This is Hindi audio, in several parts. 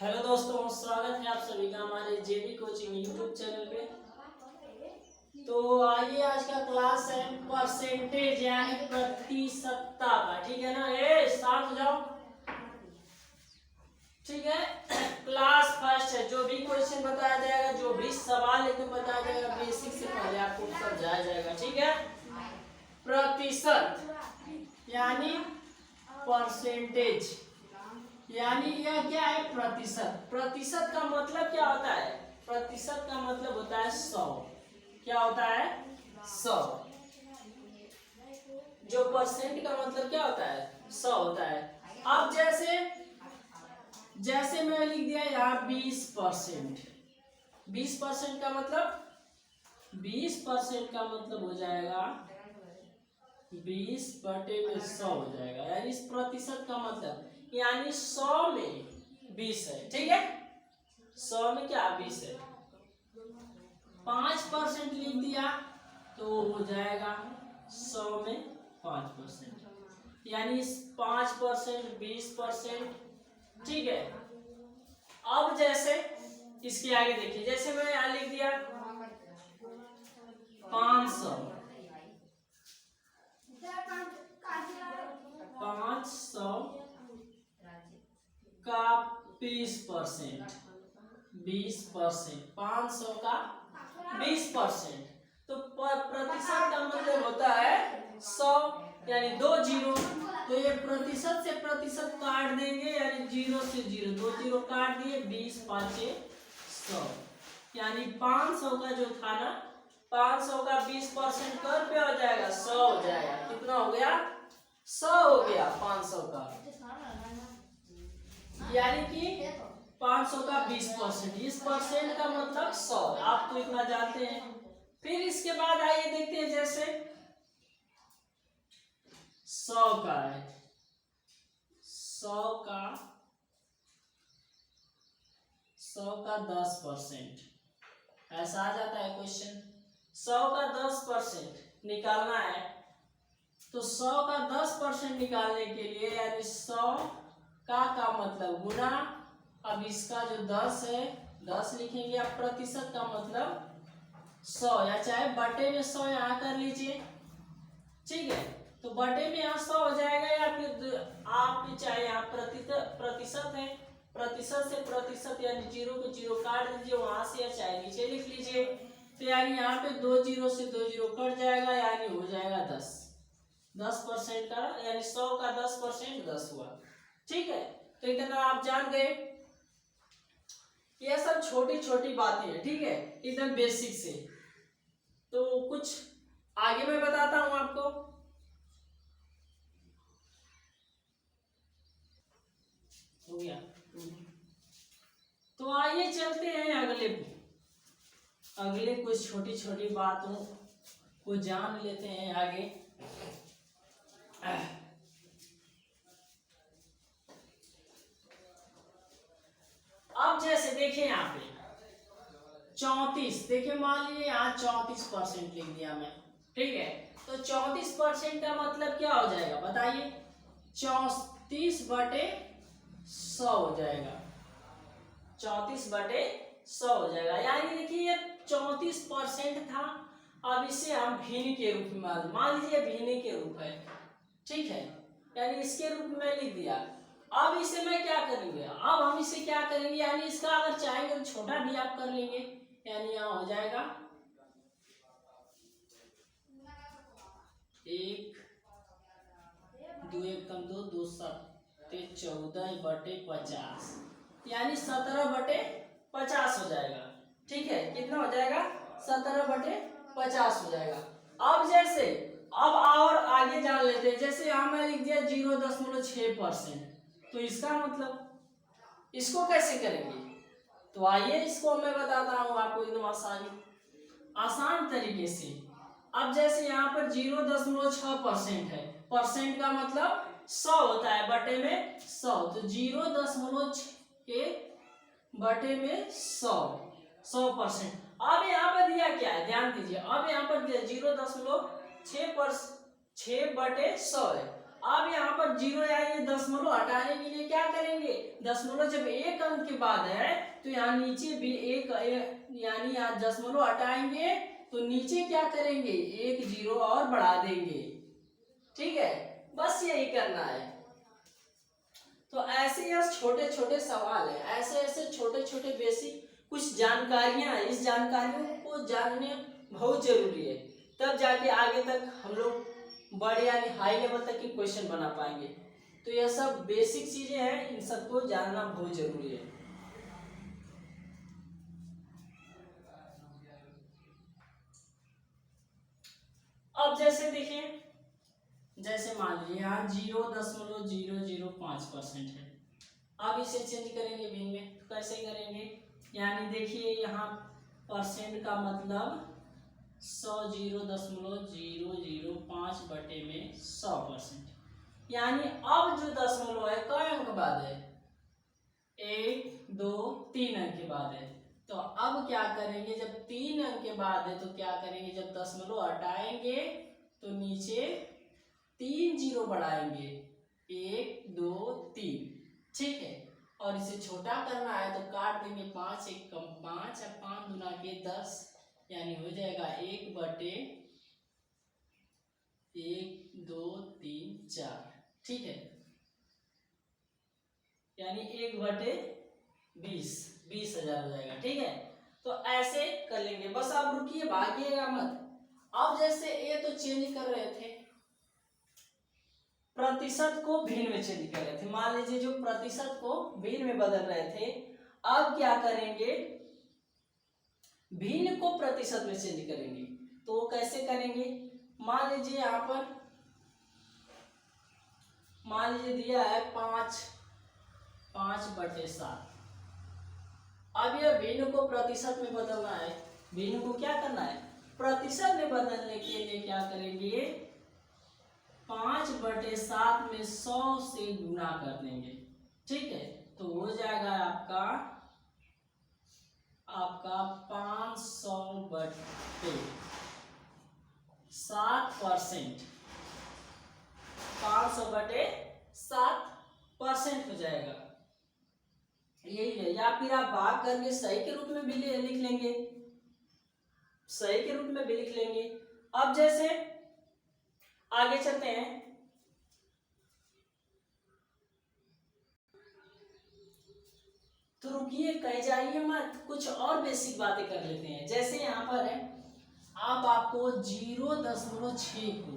हेलो दोस्तों, स्वागत है आप सभी का हमारे जेबी कोचिंग यूट्यूब चैनल पे। तो आइए, आज का क्लास है परसेंटेज यानी प्रतिशतता का। ठीक है ना, ए शांत हो जाओ। ठीक है, क्लास फर्स्ट है। जो भी क्वेश्चन बताया जाएगा, जो भी सवाल एकदम बताया जाएगा, बेसिक से पहले आपको समझाया जाएगा। ठीक है, प्रतिशत यानी परसेंटेज यानी यह क्या है? प्रतिशत। प्रतिशत का मतलब क्या होता है? प्रतिशत का मतलब होता है 100। क्या होता है? 100। जो परसेंट का मतलब क्या होता है? 100 होता है। अब जैसे मैं लिख दिया यहाँ 20%। 20% का मतलब 20% का मतलब हो जाएगा 20/100 हो जाएगा। यानी इस प्रतिशत का मतलब यानी 100 में 20 है। ठीक है, 100 में क्या 20 है। 5% लिख दिया तो हो जाएगा 100 में 5%, यानी 5%, 20%। ठीक है, अब जैसे इसके आगे देखिए, जैसे मैं यहाँ लिख दिया 500 का 20%, 500 का 20%। तो प्रतिशत का मतलब होता है 100, यानी 2 जीरो। तो ये प्रतिशत से प्रतिशत काट देंगे, यानी 0 से 0, 2 जीरो काट दिए, 20 5 100। यानी 500 का जो था ना, 500 का 20% कर पे हो जाएगा 100 हो जाएगा। कितना हो गया? 100 हो गया 500 का, यानी कि 500 का 20%। इस परसेंट का मतलब 100। आप तो इतना जानते हैं। फिर इसके बाद आइए देखते हैं, जैसे 100 का है, 100 का 10%। ऐसा आ जाता है क्वेश्चन। 100 का 10% निकालना है, तो 100 का 10% निकालने के लिए यानी 100 का मतलब गुना, अब इसका जो 10 है 10 लिखेंगे। अब प्रतिशत का मतलब 100, या चाहे बटे में 100 यहाँ कर लीजिए। ठीक है, तो बटे में यहाँ 100 हो जाएगा, या फिर आप चाहे यहाँ प्रतिशत है, प्रतिशत से प्रतिशत यानी 0 को 0 काट दीजिए वहां से, या चाहे नीचे लिख लीजिए। तो यानी यहाँ पे 2 जीरो से 2 जीरो कट जाएगा, यानी हो जाएगा 10% का, यानी 100 का 10% 10 हुआ। ठीक है, तो इतना आप जान गए। ये सब छोटी छोटी बातें हैं। ठीक है, एकदम बेसिक से। तो कुछ आगे मैं बताता हूं आपको। हो गया। तो आइए चलते हैं अगले कुछ छोटी छोटी बातों को जान लेते हैं आगे। अब जैसे देखिए यहाँ पे 34, देखिए मान लीजिए यहाँ 34% लिख दिया मैं। ठीक है, तो 34% का मतलब क्या हो जाएगा बताइए? 34/100 हो जाएगा। 34/100 हो जाएगा। यानी देखिए ये 34% था, अब इसे हम भिन्न के रूप में मान लीजिए भिन्न के रूप है। ठीक है, यानी इसके रूप में लिख दिया। अब इसे मैं क्या करेंगे? अब हम इसे क्या करेंगे, यानी इसका अगर चाहेंगे तो छोटा भी आप कर लेंगे। यानी यहाँ हो जाएगा 1 2 1 कम 2 2 7 14/50, यानी 17/50 हो जाएगा। ठीक है, कितना हो जाएगा? 17/50 हो जाएगा। अब जैसे अब और आगे जान लेते हैं। जैसे यहाँ मैं लिख दिया 0.6%, तो इसका मतलब इसको कैसे करेंगे? तो आइए इसको मैं बताता हूँ आपको एकदम आसान तरीके से। अब जैसे यहाँ पर 0.6% है, परसेंट का मतलब 100 होता है, बटे में 100, तो 0.6 के बटे में 100%। अब यहाँ पर दिया क्या है, ध्यान दीजिए। अब यहाँ पर 0.6/100 है। अब यहाँ पर जीरो या ये दशमलव हटाने के लिए क्या करेंगे, दशमलव जब एक अंक के बाद है तो यहाँ नीचे भी एक यानी यहाँ दशमलव हटाएंगे तो नीचे क्या करेंगे, एक जीरो और बढ़ा देंगे। ठीक है, बस यही करना है। तो ऐसे यह छोटे छोटे सवाल है, ऐसे ऐसे छोटे छोटे बेसिक कुछ जानकारियां हैं, इस जानकारियों को जानने बहुत जरूरी है, तब जाके आगे तक हम लोग बड़े यानी हाई लेवल तक के क्वेश्चन बना पाएंगे। तो यह सब बेसिक चीजें हैं, इन सबको जानना बहुत जरूरी है। अब जैसे देखिए, जैसे मान लीजिए यहाँ 0.005% है, अब इसे चेंज करेंगे भिन्न में, तो कैसे करेंगे, यानी देखिए यहाँ परसेंट का मतलब 100 0.005 बटे में 100%, यानी अब जो दशमलव है कई अंक बाद है, 1 2 3 अंक के बाद है। तो अब क्या करेंगे, जब 3 अंक के बाद है तो क्या करेंगे, जब दशमलव हटाएंगे तो नीचे 3 जीरो बढ़ाएंगे, 1 2 3। ठीक है, और इसे छोटा करना है तो काट देंगे, 5 1 कम 5 और 5 दूना के 10, यानी हो जाएगा 1 बटे 1 2 3 4। ठीक है, यानी 1 बटे 20,000 हो जाएगा। ठीक है, तो ऐसे कर लेंगे, बस आप रुकिए, भागिएगा मत। अब जैसे ये तो चेंज कर रहे थे, प्रतिशत को भिन्न में चेंज कर रहे थे, मान लीजिए जो प्रतिशत को भिन्न में बदल रहे थे, अब क्या करेंगे, भिन्न को प्रतिशत में चेंज करेंगे। तो वो कैसे करेंगे, मान लीजिए यहाँ पर मान लीजिए दिया है 5 बटे 7। अब यह भिन्न को प्रतिशत में बदलना है, भिन्न को क्या करना है, प्रतिशत में बदलने के लिए क्या करेंगे, 5 बटे 7 में 100 से गुना कर देंगे। ठीक है, तो हो जाएगा आपका 500 बटे 7%, 500 बटे 7% हो जाएगा, यही है। या फिर आप भाग करके सही के रूप में भी लिख लेंगे, सही के रूप में भी लिख लेंगे। अब जैसे आगे चलते हैं, तो रुकिए, कहीं जाइए मत, कुछ और बेसिक बातें कर लेते हैं। जैसे यहाँ पर है, अब आपको 0.6 को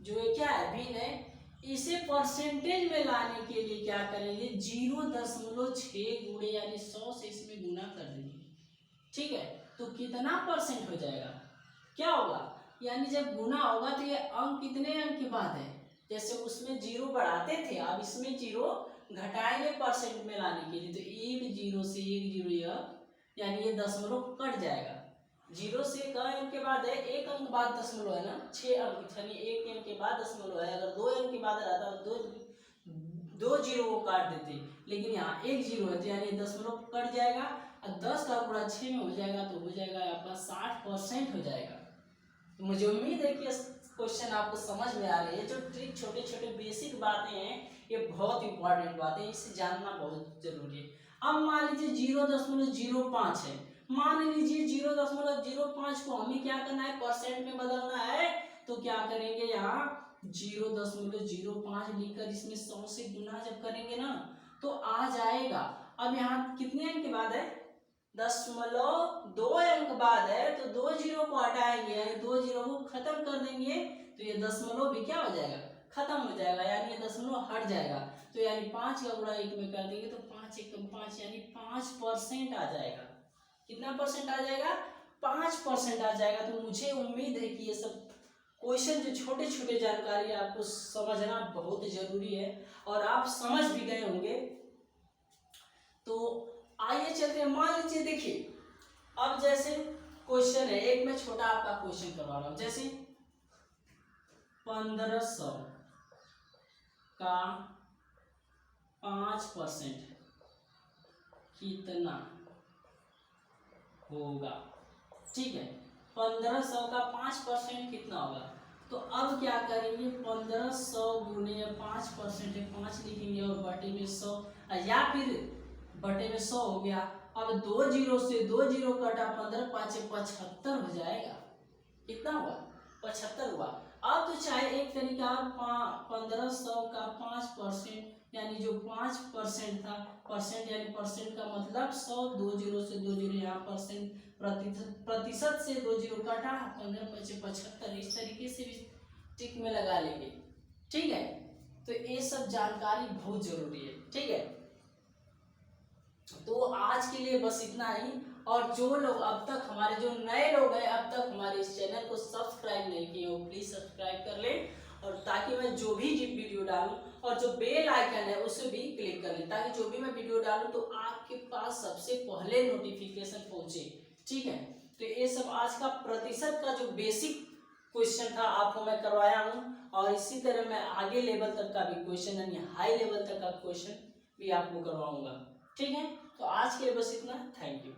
जो है क्या है, भिन्न है, इसे परसेंटेज में लाने के लिए क्या करेंगे, 0.6 गुणे यानी 100 से इसमें गुना कर देंगे। ठीक है, तो कितना परसेंट हो जाएगा, क्या होगा, यानी जब गुना होगा तो ये अंक कितने अंक के बाद है, जैसे उसमें जीरो बढ़ाते थे, अब इसमें जीरो घटाएंगे परसेंट में लाने के लिए, तो 1 जीरो से 1 जीरो यह यानी ये दशमलव कट जाएगा। जीरो से क अंक के बाद है, एक अंक बाद दशमलव है ना, 6 अंक, यानी एक अंक के बाद दशमलव है। अगर 2 अंक के बाद रहता तो दो जीरो को काट देते, लेकिन यहाँ 1 जीरो है तो यानी दशमलव कट जाएगा, और 10 का गुणा 6 में हो जाएगा, तो हो जाएगा आपका 60% हो जाएगा। तो मुझे उम्मीद है कि क्वेश्चन आपको समझ में आ रही है। जो ट्रिक छोटे छोटे बेसिक बातें हैं, ये बहुत इंपॉर्टेंट बातें हैं, इसे जानना बहुत जरूरी है। अब मान लीजिए 0.05 है, मान लीजिए 0.05 को हमें क्या करना है, परसेंट में बदलना है, तो क्या करेंगे, यहाँ 0.05 लिखकर इसमें 100 से गुना जब करेंगे ना तो आ जाएगा। अब यहाँ कितने अंक के बाद है, 0.2 अंक बाद है, तो 2 जीरो को हटाएंगे, 2 जीरो को खत्म कर देंगे, तो ये दशमलव भी क्या हो जाएगा, खत्म हो जाएगा, यानी ये दशमलव हट जाएगा। तो यानी 5 का गुणा 1 में कर देंगे तो 5 1 5, यानी 5% आ जाएगा। कितना परसेंट आ जाएगा, 5% आ जाएगा। तो मुझे उम्मीद है कि ये सब क्वेश्चन जो छोटे छोटे जानकारी आपको समझना बहुत जरूरी है, और आप समझ भी गए होंगे। तो आइए चलते हैं, मान लीजिए देखिए, अब जैसे क्वेश्चन है, एक मैं छोटा आपका क्वेश्चन करवा रहा हूं, जैसे 1500 का 5% कितना होगा। ठीक है, 1500 का 5% कितना होगा, तो अब क्या करेंगे, 1500 गुने 5% है, 5 लिखेंगे और बटे में 100, या फिर बटे में 100 हो गया। अब 2 जीरो से 2 जीरो कटा, 15 5 75 हो जाएगा। कितना हुआ, 75 हुआ। अब तो चाहे एक तरीका 1500 का 5%, यानी जो 5% था, परसेंट यानी परसेंट का मतलब 100, 2 जीरो से 2 जीरो यहाँ परसेंट, प्रतिशत से 2 जीरो काटा, 15 5 75, इस तरीके से भी टिक में लगा लेंगे। ठीक है, तो ये सब जानकारी बहुत जरूरी है। ठीक है, तो आज के लिए बस इतना ही। और जो लोग अब तक, हमारे जो नए लोग हैं अब तक हमारे इस चैनल को सब्सक्राइब नहीं किए हो, प्लीज सब्सक्राइब कर लें, और ताकि मैं जो भी वीडियो डालूं, और जो बेल आइकन है उसे भी क्लिक कर लें, ताकि जो भी मैं वीडियो डालूं तो आपके पास सबसे पहले नोटिफिकेशन पहुंचे। ठीक है, तो ये सब आज का प्रतिशत का जो बेसिक क्वेश्चन था आपको मैं करवाया हूँ, और इसी तरह मैं आगे लेवल तक का भी क्वेश्चन यानी हाई लेवल तक का क्वेश्चन भी आपको करवाऊंगा। ठीक है, तो आज के लिए बस इतना। Thank you.